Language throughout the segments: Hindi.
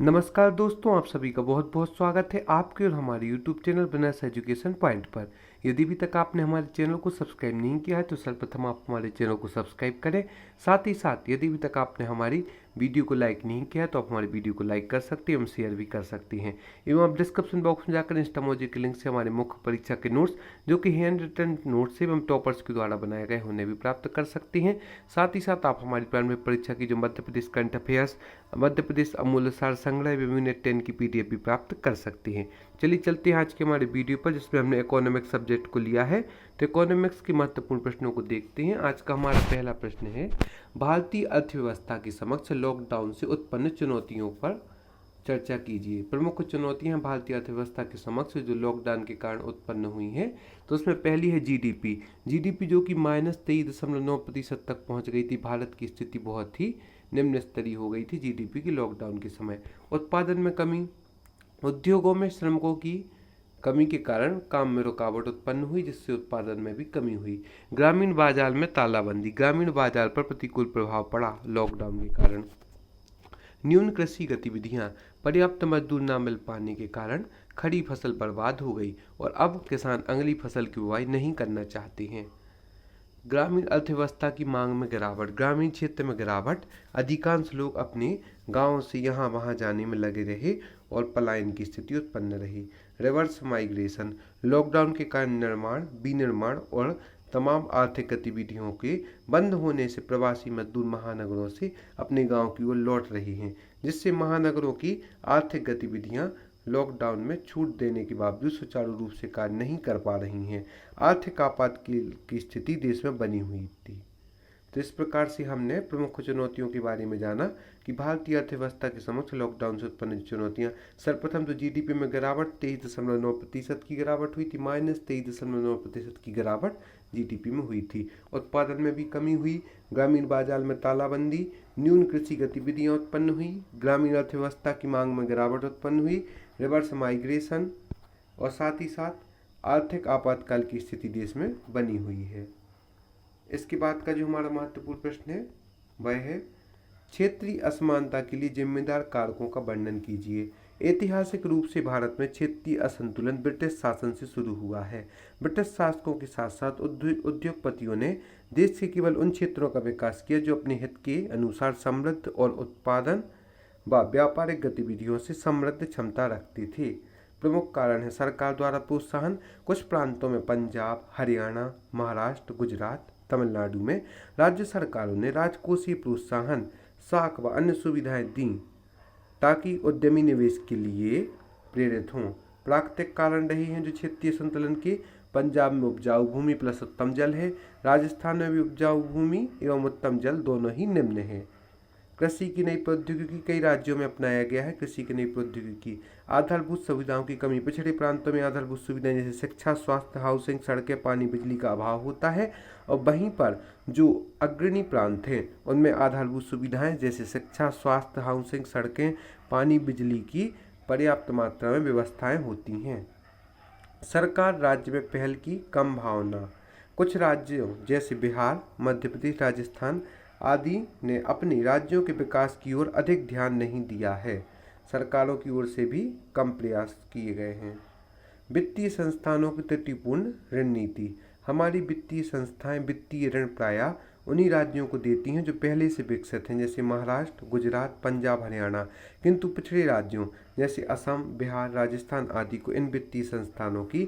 नमस्कार दोस्तों, आप सभी का बहुत बहुत स्वागत है आपके और हमारे YouTube channel business education point पर। यदि अभी तक आपने हमारे चैनल को सब्सक्राइब नहीं किया है तो सर्वप्रथम आप हमारे चैनल को सब्सक्राइब करें। साथ ही साथ यदि अभी तक आपने हमारी वीडियो को लाइक नहीं किया है तो आप हमारी वीडियो को लाइक कर सकते हैं एवं शेयर भी कर सकते हैं। एवं आप डिस्क्रिप्शन बॉक्स में जाकर इंस्टामोजी के लिंक से हमारे मुख्य परीक्षा के नोट्स जो कि हैंड रिटन नोट्स एवं टॉपर्स के द्वारा बनाए गए उन्हें भी प्राप्त कर सकते हैं। साथ ही साथ आप हमारी प्रारंभिक परीक्षा की जो मध्य प्रदेश करंट अफेयर्स, मध्य प्रदेश अमूल्य सार संग्रह एवं यूनिट 10 की PDF भी प्राप्त कर सकते हैं। चलिए चलते हैं आज के हमारे वीडियो पर, जिसमें हमने इकोनॉमिक्स सब्जेक्ट को लिया है। तो इकोनॉमिक्स के महत्वपूर्ण प्रश्नों को देखते हैं। आज का हमारा पहला प्रश्न है, भारतीय अर्थव्यवस्था के समक्ष लॉकडाउन से उत्पन्न चुनौतियों पर चर्चा कीजिए। प्रमुख चुनौतियां भारतीय अर्थव्यवस्था के समक्ष जो लॉकडाउन के कारण उत्पन्न हुई हैं। तो उसमें पहली है जीडीपी जो कि -23.9% तक पहुंच गई थी। भारत की स्थिति बहुत ही निम्न स्तरीय हो गई थी जीडीपी की लॉकडाउन के समय। उत्पादन में कमी, उद्योगों में श्रमिकों की कमी के कारण काम में रुकावट उत्पन्न हुई, जिससे उत्पादन में भी कमी हुई। ग्रामीण बाजार में तालाबंदी, ग्रामीण बाजार पर प्रतिकूल प्रभाव पड़ा लॉकडाउन के कारण। न्यून कृषि गतिविधियां, पर्याप्त मजदूर न मिल पाने के कारण खड़ी फसल बर्बाद हो गई और अब किसान अगली फसल की बुवाई नहीं करना चाहते हैं। ग्रामीण अर्थव्यवस्था की मांग में गिरावट, ग्रामीण क्षेत्र में गिरावट, अधिकांश लोग अपने गांवों से यहाँ वहाँ जाने में लगे रहे और पलायन की स्थिति उत्पन्न रही। रिवर्स माइग्रेशन, लॉकडाउन के कारण निर्माण, विनिर्माण और तमाम आर्थिक गतिविधियों के बंद होने से प्रवासी मजदूर महानगरों से अपने गांव की ओर लौट रहे हैं, जिससे महानगरों की आर्थिक गतिविधियां लॉकडाउन में छूट देने के बावजूद सुचारू रूप से कार्य नहीं कर पा रही हैं। आर्थिक आपात की स्थिति देश में बनी हुई थी। तो इस प्रकार से हमने प्रमुख चुनौतियों के बारे में जाना कि भारतीय अर्थव्यवस्था के समक्ष लॉकडाउन से उत्पन्न चुनौतियां। सर्वप्रथम तो जीडीपी में गिरावट 23.9% की गिरावट हुई थी, -23.9% की गिरावट जीडीपी में हुई थी। उत्पादन में भी कमी हुई, ग्रामीण बाजार में तालाबंदी, न्यून कृषि गतिविधियां उत्पन्न हुई, ग्रामीण अर्थव्यवस्था की मांग में गिरावट उत्पन्न हुई, रिवर्स माइग्रेशन और साथ ही साथ आर्थिक आपातकाल की स्थिति देश में बनी हुई है। इसके बाद का जो हमारा महत्वपूर्ण प्रश्न है वह है, क्षेत्रीय असमानता के लिए जिम्मेदार कारकों का वर्णन कीजिए। ऐतिहासिक रूप से भारत में क्षेत्रीय असंतुलन ब्रिटिश शासन से शुरू हुआ है। ब्रिटिश शासकों के साथ साथ उद्योगपतियों ने देश के केवल उन क्षेत्रों का विकास किया जो अपने हित के अनुसार समृद्ध और उत्पादन व व्यापारिक गतिविधियों से समृद्ध क्षमता रखते थे। प्रमुख कारण है सरकार द्वारा प्रोत्साहन। कुछ प्रांतों में पंजाब, हरियाणा, महाराष्ट्र, गुजरात, तमिलनाडु में राज्य सरकारों ने राजकोषीय प्रोत्साहन, साख व अन्य सुविधाएं दी ताकि उद्यमी निवेश के लिए प्रेरित हों। प्राकृतिक कारण रहे हैं जो क्षेत्रीय संतुलन के। पंजाब में उपजाऊ भूमि प्लस उत्तम जल है। राजस्थान में भी उपजाऊ भूमि एवं उत्तम जल दोनों ही निम्न है। कृषि की नई प्रौद्योगिकी कई राज्यों में अपनाया गया है। कृषि की नई प्रौद्योगिकी, आधारभूत सुविधाओं की कमी। पिछड़े प्रांतों में आधारभूत सुविधाएं जैसे शिक्षा, स्वास्थ्य, हाउसिंग, सड़कें, पानी, बिजली का अभाव होता है और वहीं पर जो अग्रणी प्रांत हैं उनमें आधारभूत सुविधाएं जैसे शिक्षा, स्वास्थ्य, हाउसिंग, सड़कें, पानी, बिजली की पर्याप्त मात्रा में व्यवस्थाएं होती हैं। सरकार राज्य में पहल की कम भावना। कुछ राज्यों जैसे बिहार, मध्य प्रदेश, राजस्थान आदि ने अपने राज्यों के विकास की ओर अधिक ध्यान नहीं दिया है। सरकारों की ओर से भी कम प्रयास किए गए हैं। वित्तीय संस्थानों की त्रुटिपूर्ण ऋण नीति। हमारी वित्तीय संस्थाएं वित्तीय ऋण प्रायः उन्हीं राज्यों को देती हैं जो पहले से विकसित हैं, जैसे महाराष्ट्र, गुजरात, पंजाब, हरियाणा। किंतु पिछड़े राज्यों जैसे असम, बिहार, राजस्थान आदि को इन वित्तीय संस्थानों की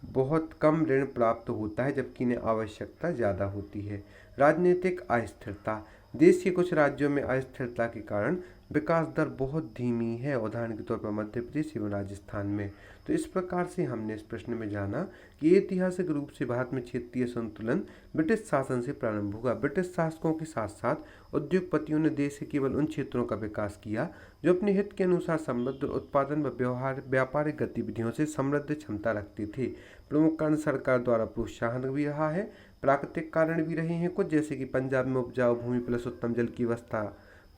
बहुत कम ऋण प्राप्त होता है, जबकि इन्हें आवश्यकता ज़्यादा होती है। राजनीतिक अस्थिरता। देश के कुछ राज्यों में अस्थिरता के कारण विकास दर बहुत धीमी है, उदाहरण के तौर पर मध्य प्रदेश एवं राजस्थान में। तो इस प्रकार से हमने इस प्रश्न में जाना कि ऐतिहासिक रूप से भारत में क्षेत्रीय संतुलन ब्रिटिश शासन से प्रारंभ हुआ। ब्रिटिश शासकों के साथ साथ उद्योगपतियों ने देश के केवल उन क्षेत्रों का विकास किया जो अपने हित के अनुसार समृद्ध उत्पादन व व्यापारिक गतिविधियों से समृद्ध क्षमता रखते थे। प्रमुख कारण सरकार द्वारा प्रोत्साहन भी रहा है, प्राकृतिक कारण भी रहे हैं कुछ, जैसे कि पंजाब में उपजाऊ भूमि प्लस उत्तम जल की व्यवस्था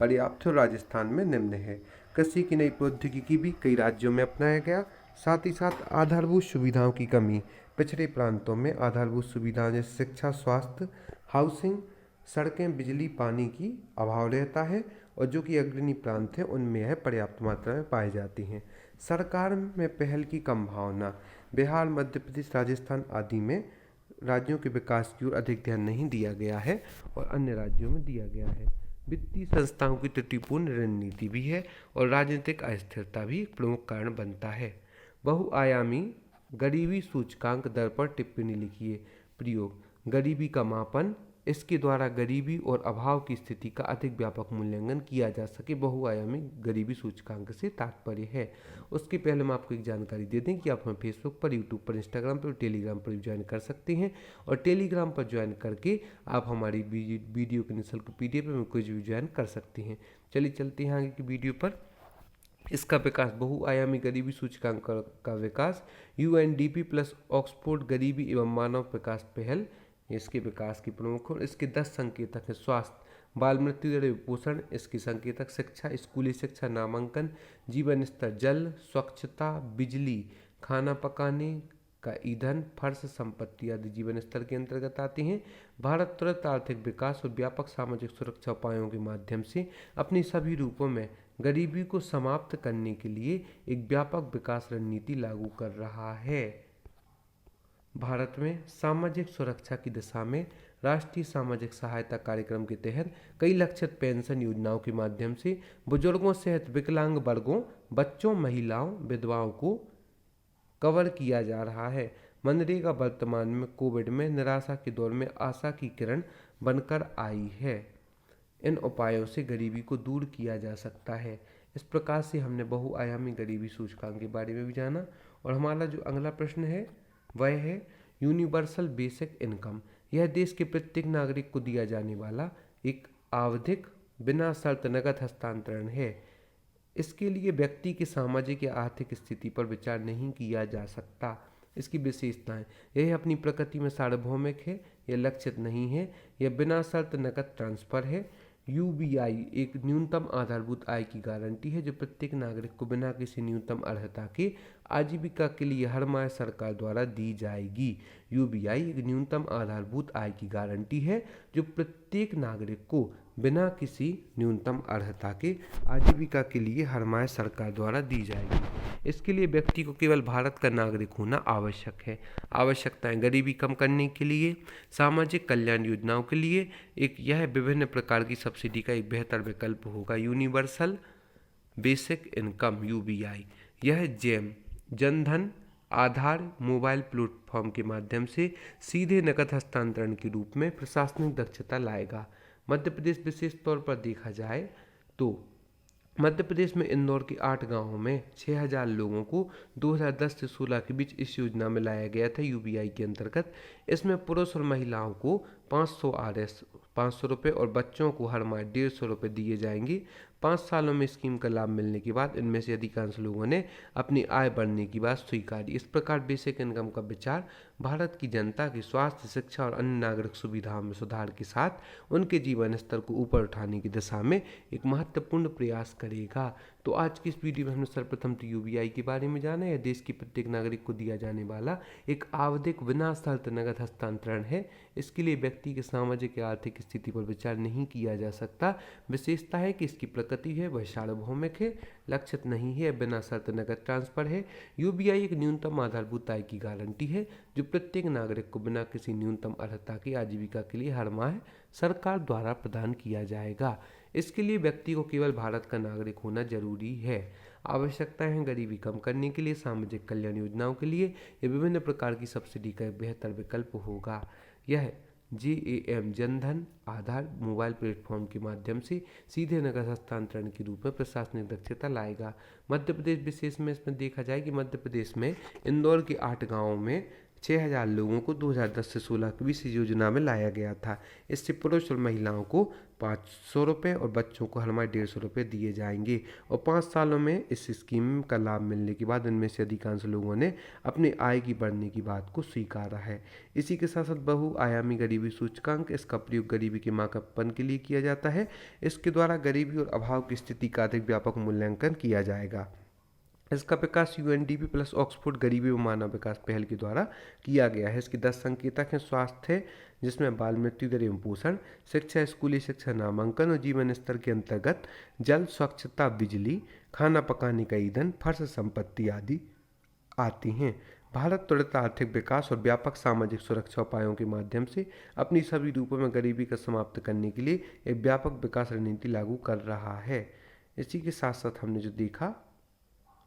पर्याप्त और राजस्थान में निम्न है। कृषि की नई प्रौद्योगिकी भी कई राज्यों में अपनाया गया। साथ ही साथ आधारभूत सुविधाओं की कमी। पिछड़े प्रांतों में आधारभूत सुविधाएं जैसे शिक्षा, स्वास्थ्य, हाउसिंग, सड़कें, बिजली, पानी की अभाव रहता है और जो कि अग्रणी प्रांत हैं उनमें यह पर्याप्त मात्रा में पाई जाती हैं। सरकार में पहल की कम भावना। बिहार, मध्य प्रदेश, राजस्थान आदि में राज्यों के विकास की ओर अधिक ध्यान नहीं दिया गया है और अन्य राज्यों में दिया गया है। वित्तीय संस्थाओं की त्रुटिपूर्ण रणनीति भी है और राजनीतिक अस्थिरता भी एक प्रमुख कारण बनता है। बहुआयामी गरीबी सूचकांक दर पर टिप्पणी लिखिए। प्रयोग: गरीबी का मापन, इसके द्वारा गरीबी और अभाव की स्थिति का अधिक व्यापक मूल्यांकन किया जा सके। बहुआयामी गरीबी सूचकांक से तात्पर्य है। उसके पहले हम आपको एक जानकारी दे दें कि आप हमें फेसबुक पर, यूट्यूब पर, इंस्टाग्राम पर और टेलीग्राम पर भी ज्वाइन कर सकते हैं और टेलीग्राम पर ज्वाइन करके आप हमारी वीडियो के निःशुल्क PDF में कुछ भी ज्वाइन कर सकते हैं। चलिए चलते हैं आगे की वीडियो पर। इसका विकास: बहुआयामी गरीबी सूचकांक का विकास UNDP प्लस ऑक्सफोर्ड गरीबी एवं मानव विकास पहल इसके विकास की प्रमुख और इसके 10 संकेतक हैं। स्वास्थ्य, बाल मृत्यु दर, पोषण, इसके संकेतक शिक्षा, स्कूली शिक्षा, नामांकन, जीवन स्तर, जल, स्वच्छता, बिजली, खाना पकाने का ईंधन, फर्श, संपत्ति आदि जीवन स्तर के अंतर्गत आते हैं। भारत तुरंत आर्थिक विकास और व्यापक सामाजिक सुरक्षा उपायों के माध्यम से अपनी सभी रूपों में गरीबी को समाप्त करने के लिए एक व्यापक विकास रणनीति लागू कर रहा है। भारत में सामाजिक सुरक्षा की दिशा में राष्ट्रीय सामाजिक सहायता कार्यक्रम के तहत कई लक्षित पेंशन योजनाओं के माध्यम से बुजुर्गों सहित विकलांग वर्गों, बच्चों, महिलाओं, विधवाओं को कवर किया जा रहा है। मनरेगा वर्तमान में कोविड में निराशा के दौर में आशा की किरण बनकर आई है। इन उपायों से गरीबी को दूर किया जा सकता है। इस प्रकार से हमने बहुआयामी गरीबी सूचकांक के बारे में भी जाना और हमारा जो अगला प्रश्न है वह है यूनिवर्सल बेसिक इनकम। यह देश के प्रत्येक नागरिक को दिया जाने वाला एक आवधिक बिना शर्त नकद हस्तांतरण है। इसके लिए व्यक्ति की सामाजिक या आर्थिक स्थिति पर विचार नहीं किया जा सकता। इसकी विशेषताएं: यह अपनी प्रकृति में सार्वभौमिक है, यह लक्षित नहीं है, यह बिना शर्त नकद ट्रांसफर है। UBI एक न्यूनतम आधारभूत आय की गारंटी है जो प्रत्येक नागरिक को बिना किसी न्यूनतम अर्हता के आजीविका के लिए हर माह सरकार द्वारा दी जाएगी। UBI एक न्यूनतम आधारभूत आय की गारंटी है जो प्रत्येक नागरिक को बिना किसी न्यूनतम अर्हता के आजीविका के लिए हर माह सरकार द्वारा दी जाएगी। इसके लिए व्यक्ति को केवल भारत का नागरिक होना आवश्यक है। आवश्यकताएं: गरीबी कम करने के लिए, सामाजिक कल्याण योजनाओं के लिए यह विभिन्न प्रकार की सब्सिडी का एक बेहतर विकल्प होगा। यूनिवर्सल बेसिक इनकम UBI यह जनधन, आधार, मोबाइल प्लेटफॉर्म के माध्यम से सीधे नकद हस्तांतरण के रूप में प्रशासनिक दक्षता लाएगा। मध्य प्रदेश विशेष तौर पर देखा जाए तो मध्य प्रदेश में इंदौर के 8 गांवों में 6000 लोगों को 2010 से 16 के बीच इस योजना में लाया गया था। UBI के अंतर्गत इसमें पुरुष और महिलाओं को 500 RS 500 रुपये और बच्चों को हर माह 150 रुपये दिए जाएंगे। 5 सालों में स्कीम का लाभ मिलने के बाद इनमें से अधिकांश लोगों ने अपनी आय बढ़ने की बात स्वीकारी। इस प्रकार बेसिक इनकम का विचार भारत की जनता की स्वास्थ्य, शिक्षा और अन्य नागरिक सुविधाओं में सुधार के साथ उनके जीवन स्तर को ऊपर उठाने की दिशा में एक महत्वपूर्ण प्रयास करेगा। तो आज की इस वीडियो में हमने सर्वप्रथम तो UBI के बारे में जाना। यह देश के प्रत्येक नागरिक को दिया जाने वाला एक आवधिक बिना शर्त नकद हस्तांतरण है। इसके लिए व्यक्ति के सामाजिक या आर्थिक स्थिति पर विचार नहीं किया जा सकता। विशेषता है कि इसकी प्रकृति है वह सार्वभौमिक है, लक्षित नहीं है, बिना शर्त नकद ट्रांसफर है। UBI एक न्यूनतम आधारभूत आय की गारंटी है जो प्रत्येक नागरिक को बिना किसी न्यूनतम अर्हता की आजीविका के लिए हर माह सरकार द्वारा प्रदान किया जाएगा। इसके लिए व्यक्ति को केवल भारत का नागरिक होना जरूरी है। आवश्यकताएं हैं: गरीबी कम करने के लिए, सामाजिक कल्याण योजनाओं के लिए यह विभिन्न प्रकार की सब्सिडी का एक बेहतर विकल्प होगा। यह JAM जनधन, आधार, मोबाइल प्लेटफॉर्म के माध्यम से सीधे नकद हस्तांतरण के रूप में प्रशासनिक दक्षता लाएगा। मध्य प्रदेश विशेष में इसमें देखा जाए कि मध्य प्रदेश में इंदौर के 8 गाँवों में 6000 लोगों को 2010 से 16 के बीच इस योजना में लाया गया था। इससे पुरुष और महिलाओं को 500 रुपये और बच्चों को हर माह 150 रुपये दिए जाएंगे और 5 सालों में इस स्कीम का लाभ मिलने के बाद इनमें से अधिकांश लोगों ने अपनी आय की बढ़ने की बात को स्वीकारा है। इसी के साथ साथ बहुआयामी गरीबी सूचकांक, इसका प्रयोग गरीबी के मापन के लिए किया जाता है। इसके द्वारा गरीबी और अभाव की स्थिति का अधिक व्यापक मूल्यांकन किया जाएगा। इसका विकास यूएनडीपी प्लस ऑक्सफोर्ड गरीबी व मानव विकास पहल के द्वारा किया गया है। इसके 10 संकेतक हैं। स्वास्थ्य, जिसमें बाल मृत्यु दर एवं पोषण, शिक्षा, स्कूली शिक्षा, नामांकन और जीवन स्तर के अंतर्गत जल, स्वच्छता, बिजली, खाना पकाने का ईंधन, फर्श, संपत्ति आदि आती हैं। भारत त्वरित आर्थिक विकास और व्यापक सामाजिक सुरक्षा उपायों के माध्यम से अपनी सभी रूपों में गरीबी का समाप्त करने के लिए एक व्यापक विकास रणनीति लागू कर रहा है। इसी के साथ साथ हमने जो देखा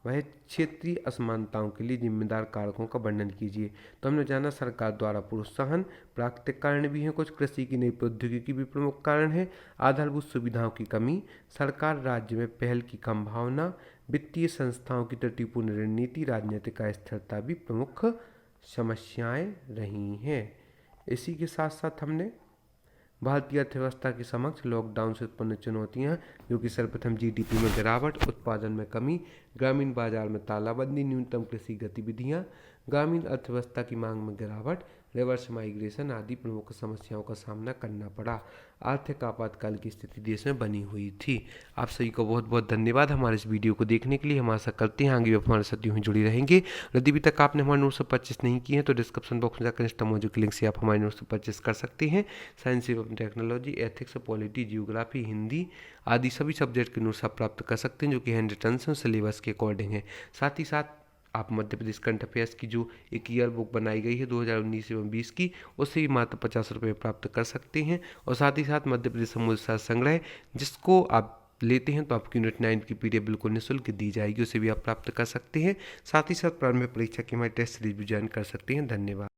वह क्षेत्रीय असमानताओं के लिए जिम्मेदार कारकों का वर्णन कीजिए। तो हमने जाना सरकार द्वारा प्रोत्साहन, प्राकृतिक कारण भी हैं कुछ, कृषि की नई प्रौद्योगिकी भी प्रमुख कारण है, आधारभूत सुविधाओं की कमी, सरकार राज्य में पहल की कम भावना, वित्तीय संस्थाओं की त्रुटिपूर्ण रणनीति, राजनीतिक अस्थिरता भी प्रमुख समस्याएं रही हैं। इसी के साथ साथ हमने भारतीय अर्थव्यवस्था के समक्ष लॉकडाउन से उत्पन्न चुनौतियां, जो कि सर्वप्रथम जीडीपी में गिरावट, उत्पादन में कमी, ग्रामीण बाजार में तालाबंदी, न्यूनतम कृषि गतिविधियां, ग्रामीण अर्थव्यवस्था की मांग में गिरावट, रिवर्स माइग्रेशन आदि प्रमुख समस्याओं का सामना करना पड़ा। आर्थिक आपातकाल की स्थिति देश में बनी हुई थी। आप सभी को बहुत बहुत धन्यवाद हमारे इस वीडियो को देखने के लिए। हम आशा करते हैं आगे भी हमारे साथ यूं ही जुड़ी रहेंगे। यदि अभी तक आपने हमारे नोट्स से परचेस नहीं किए हैं तो डिस्क्रिप्शन बॉक्स में जाकर इंस्टा मौजूद लिंक से आप हमारे नोट्स से परचेस कर सकते हैं। साइंस एवं technology, ethics, polity, geography, Hindi आदि सभी सब्जेक्ट के नोट्स आप प्राप्त कर सकते हैं, जो कि हैंड रिटन से सिलेबस के अकॉर्डिंग है। साथ ही साथ आप मध्य प्रदेश करंट अफेयर्स की जो एक ईयर बुक बनाई गई है 2019 एवं 20 की, उससे भी मात्र 50 रुपये प्राप्त कर सकते हैं। और साथ ही साथ मध्य प्रदेश समुद्र शास्त्र संग्रह, जिसको आप लेते हैं तो आपकी यूनिट 9 की पीडीएफ बिल्कुल निःशुल्क दी जाएगी, उसे भी आप प्राप्त कर सकते हैं। साथ ही साथ प्रारंभिक परीक्षा की हमारी टेस्ट सीरीज भी ज्वाइन कर सकते हैं। धन्यवाद।